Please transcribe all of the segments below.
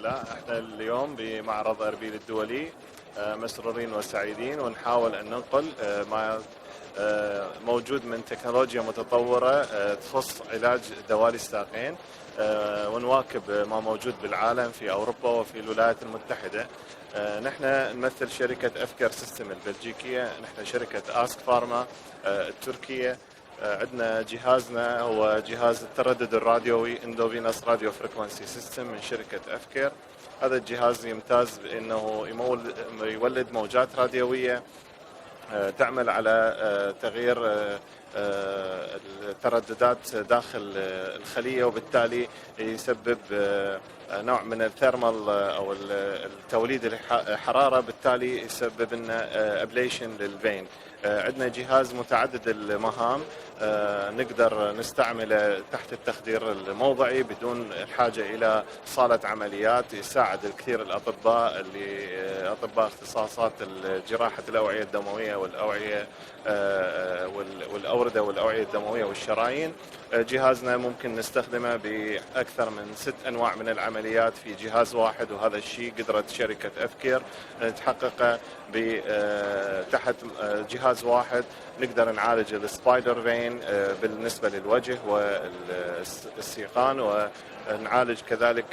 لله. احنا اليوم بمعرض اربيل الدولي مسرورين وسعيدين، ونحاول ان ننقل ما موجود من تكنولوجيا متطورة تخص علاج دوالي الساقين، ونواكب ما موجود بالعالم في أوروبا وفي الولايات المتحدة. نحن نمثل شركة أفكار سيستم البلجيكية، نحن شركة آسك فارما التركية. عندنا جهازنا هو جهاز التردد الراديوي اندوفينوس راديو فريكونسي سيستم من شركة أفكار. هذا الجهاز يمتاز بأنه يولد موجات راديوية تعمل على تغيير الترددات داخل الخلية، وبالتالي يسبب نوع من الثيرمال أو التوليد الحرارة، بالتالي يسبب لنا أبليشن للفين. عندنا جهاز متعدد المهام نقدر نستعمله تحت التخدير الموضعي بدون الحاجة إلى صالة عمليات. يساعد الكثير الأطباء اللي أطباء اختصاصات جراحة الأوعية الدموية والأوردة والأوعية الدموية والشرايين. جهازنا ممكن نستخدمه بأكثر من 6 أنواع من العمليات في جهاز واحد، وهذا الشيء قدرت شركة أفكار تحققه تحت جهاز واحد. نقدر نعالج السبايدر فين بالنسبة للوجه والسيقان، ونعالج كذلك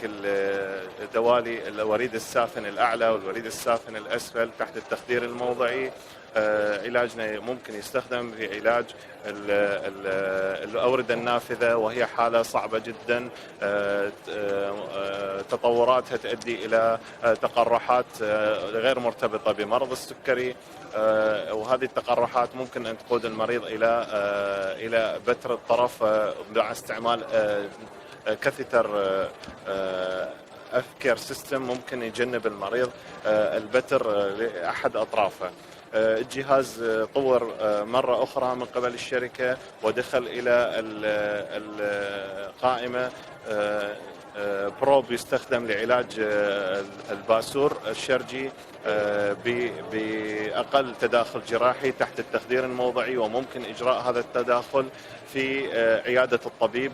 الدوالي الوريد السافن الأعلى والوريد السافن الأسفل تحت التخدير الموضعي. علاجنا ممكن يستخدم في علاج الأوردة النافذة، وهي حالة صعبة جدا تطوراتها تؤدي إلى تقرحات غير مرتبطة بمرض السكري، وهذه التقرحات ممكن أن تقود المريض إلى بتر الطرف مع استعمال كاثيتر. أفكار سيستم ممكن يجنب المريض البتر لأحد أطرافه. الجهاز طور مرة أخرى من قبل الشركة ودخل إلى القائمة بروب يستخدم لعلاج الباسور الشرجي بأقل تداخل جراحي تحت التخدير الموضعي، وممكن إجراء هذا التداخل في عيادة الطبيب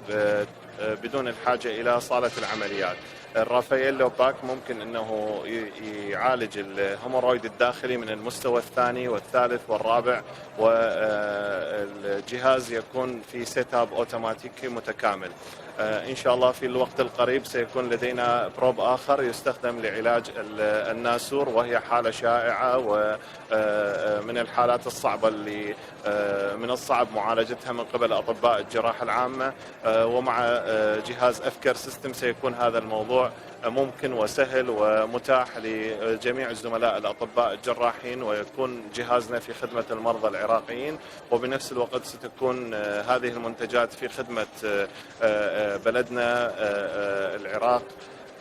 بدون الحاجة إلى صالة العمليات. الرافاييلو باك ممكن أنه يعالج الهيمورويد الداخلي من المستوى الثاني والثالث والرابع، والجهاز يكون في سيت اب اوتوماتيكي متكامل. إن شاء الله في الوقت القريب سيكون لدينا بروب آخر يستخدم لعلاج الناسور، وهي حالة شائعة ومن الحالات الصعبة اللي من الصعب معالجتها من قبل أطباء الجراحة العامة. ومع جهاز أفكار سيستم سيكون هذا الموضوع ممكن وسهل ومتاح لجميع الزملاء الأطباء الجراحين، ويكون جهازنا في خدمة المرضى العراقيين، وبنفس الوقت ستكون هذه المنتجات في خدمة بلدنا العراق،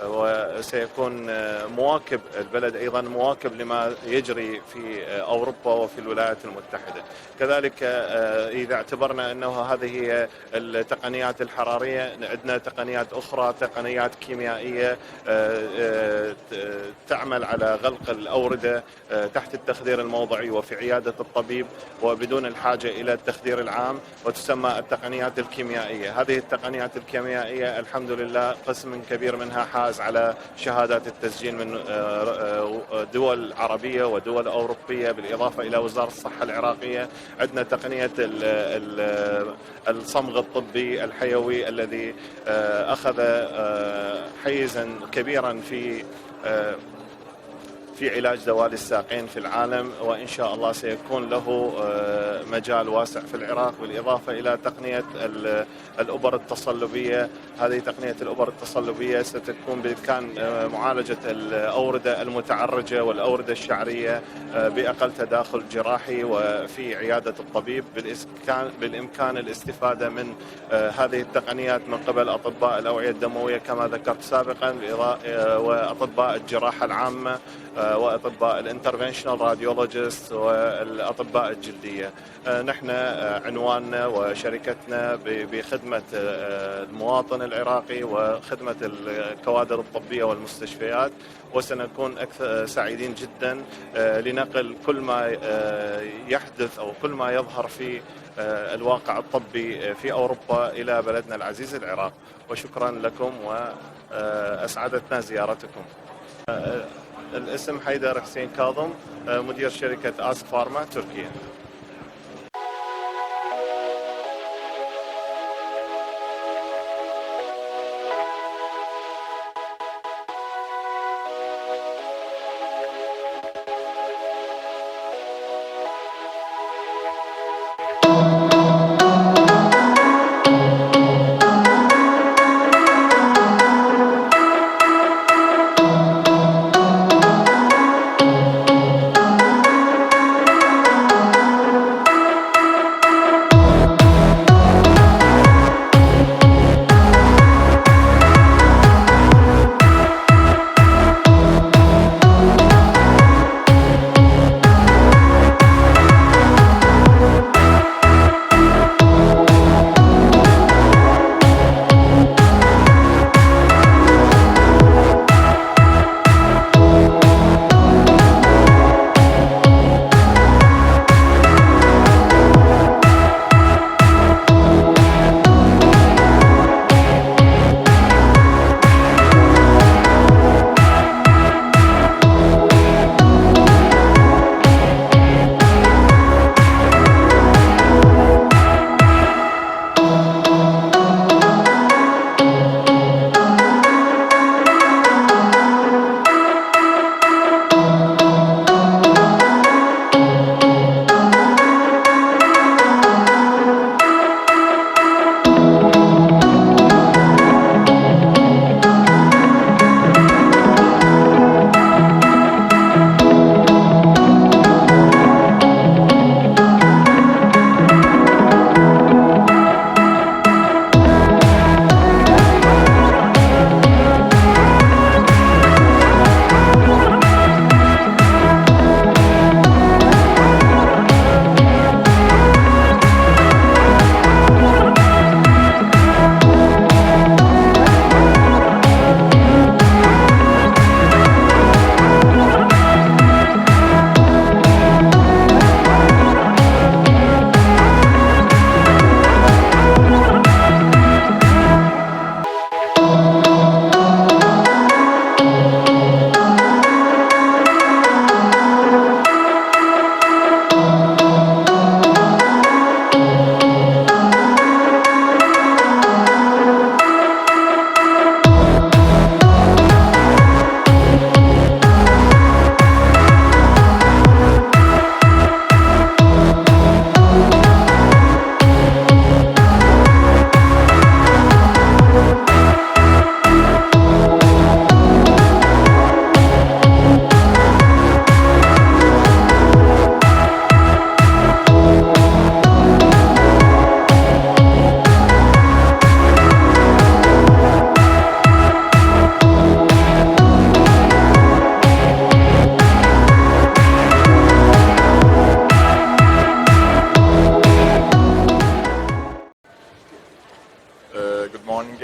وسيكون مواكب البلد أيضا مواكب لما يجري في أوروبا وفي الولايات المتحدة. كذلك إذا اعتبرنا أنه هذه هي التقنيات الحرارية، عندنا تقنيات أخرى، تقنيات كيميائية تعمل على غلق الأوردة تحت التخدير الموضعي وفي عيادة الطبيب وبدون الحاجة إلى التخدير العام، وتسمى التقنيات الكيميائية. هذه التقنيات الكيميائية الحمد لله قسم كبير منها حاز على شهادات التسجيل من دول عربية ودول أوروبية، بالإضافة إلى وزارة الصحة العراقية. عندنا تقنية الصمغ الطبي الحيوي الذي أخذ حيزا كبيرا في علاج دوالي الساقين في العالم، وإن شاء الله سيكون له مجال واسع في العراق، بالإضافة إلى تقنية الأبر التصلبية. هذه تقنية الأبر التصلبية ستكون بإمكان معالجة الأوردة المتعرجة والأوردة الشعرية بأقل تداخل جراحي وفي عيادة الطبيب. بالإمكان الاستفادة من هذه التقنيات من قبل أطباء الأوعية الدموية كما ذكرت سابقا، وأطباء الجراحة العامة، وأطباء الانترفنشنال راديولوجيست، والأطباء الجلدية. نحن عنواننا وشركتنا بخدمة المواطن العراقي وخدمة الكوادر الطبية والمستشفيات، وسنكون أكثر سعيدين جدا لنقل كل ما يحدث أو كل ما يظهر في الواقع الطبي في أوروبا إلى بلدنا العزيز العراق. وشكرا لكم وأسعدتنا زيارتكم. الاسم حيدر حسين كاظم، مدير شركة ASSK فارما تركيا.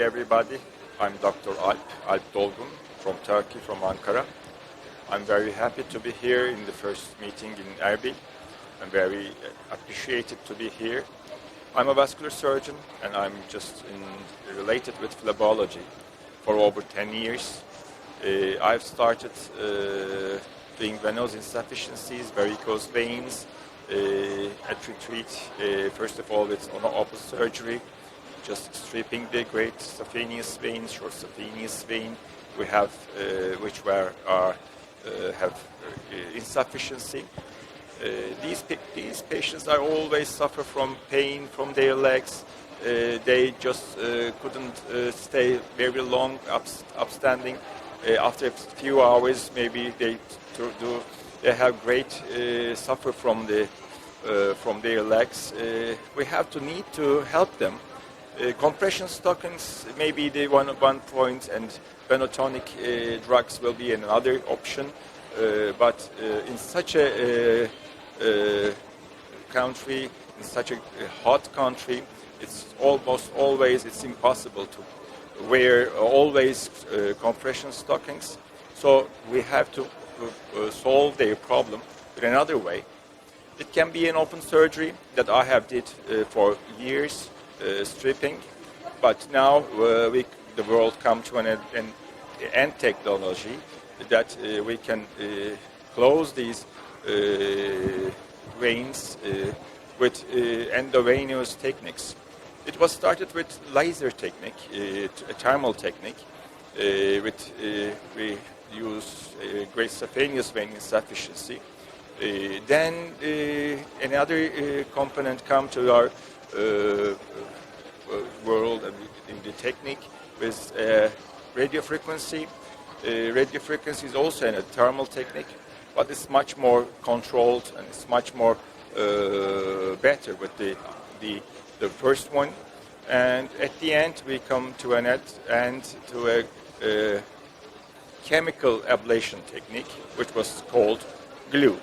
everybody. I'm Dr. Alp Dolgun from Turkey, from Ankara. I'm very happy to be here in the first meeting in Erbil. I'm very appreciated to be here. I'm a vascular surgeon and I'm just related with phlebology for over 10 years. I've started doing venous insufficiencies, varicose veins, treat first of all with open surgery, just stripping the great saphenous vein, short saphenous vein. We have which have insufficiency. These patients are always suffer from pain from their legs. They just couldn't stay very long upstanding. After a few hours, maybe they have great suffer from their legs. We have to need to help them. Compression stockings may be the one point, and venotonic drugs will be another option. But in such a country, in such a hot country, it's almost always, it's impossible to wear always compression stockings. So we have to solve their problem in another way. It can be an open surgery that I have did for years, stripping, but now the world come to an end technology that we can close these veins with endovenous techniques. It was started with laser technique, a thermal technique. We use grace-saphenous vein insufficiency. Then another component come to our world in the technique with radio frequency. Radio frequency is also a thermal technique, but it's much more controlled and it's much more better with the first one. And at the end, we come to an end to a chemical ablation technique, which was called glue.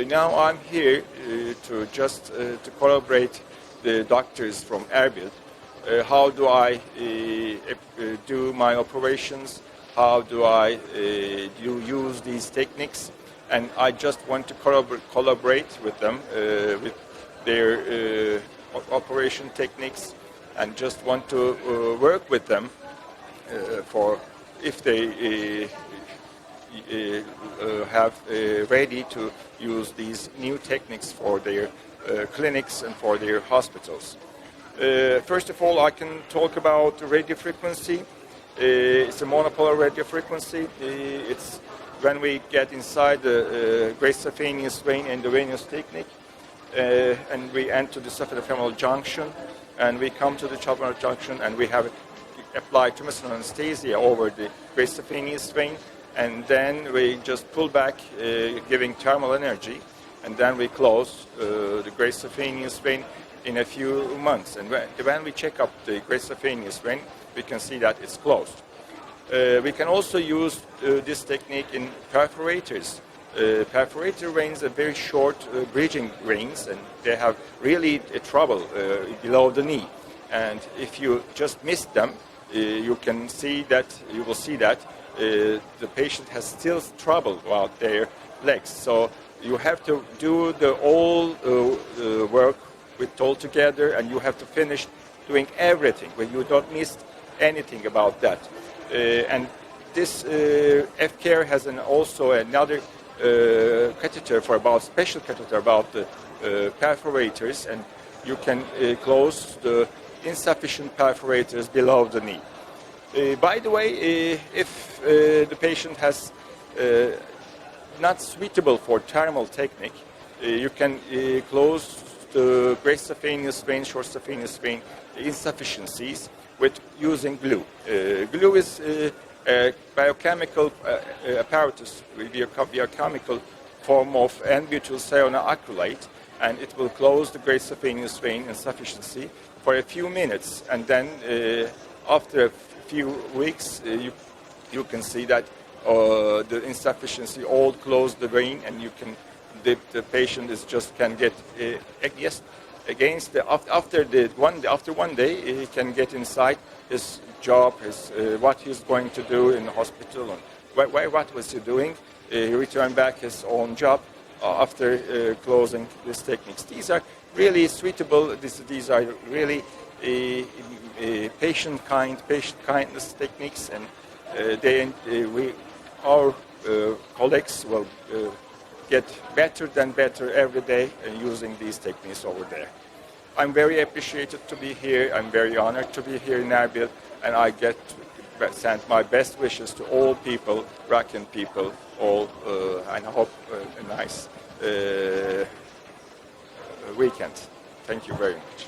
Now I'm here to collaborate the doctors from Erbil. How do I do my operations? How do I use these techniques? And I just want to collaborate with them with their operation techniques, and just want to work with them for if they have ready to use these new techniques for their clinics and for their hospitals. First of all, I can talk about radio frequency. It's a monopolar radio frequency. It's when we get inside the grace-saphenous vein endovenous technique, and we enter the saphenofemoral junction, and we come to the chopper junction, and we have applied tumescent anesthesia over the grace-saphenous vein, and then we just pull back, giving thermal energy, and then we close the grace-saphenous vein in a few months. And when we check up the grace-saphenous vein, we can see that it's closed. We can also use this technique in perforators. Perforator veins are very short bridging veins, and they have really trouble below the knee. And if you just miss them, you will see that the patient has still trouble about their legs. So you have to do the all work with all together, and you have to finish doing everything, where you don't miss anything about that. And this F-Care has also another catheter special catheter about the perforators, and you can close the insufficient perforators below the knee. By the way, if the patient has not suitable for thermal technique, you can close the grace-saphenous vein, short-saphenous vein insufficiencies with using glue. Glue is a biochemical apparatus, biochemical form of N-butylcyanoacrylate, and it will close the grace-saphenous vein insufficiency for a few minutes, and then after a few weeks you can see that the insufficiency all close the vein, and you can the patient can get after one day he can get inside his job, what he's going to do in the hospital, and what was he doing. He returned back his own job after closing these techniques. These are really suitable. These are really patient kindness techniques, and our colleagues will get better every day using these techniques over there. I'm very appreciated to be here. I'm very honored to be here in Erbil, and I get to send my best wishes to all people, Iraqi people, and I hope a nice weekend. Thank you very much.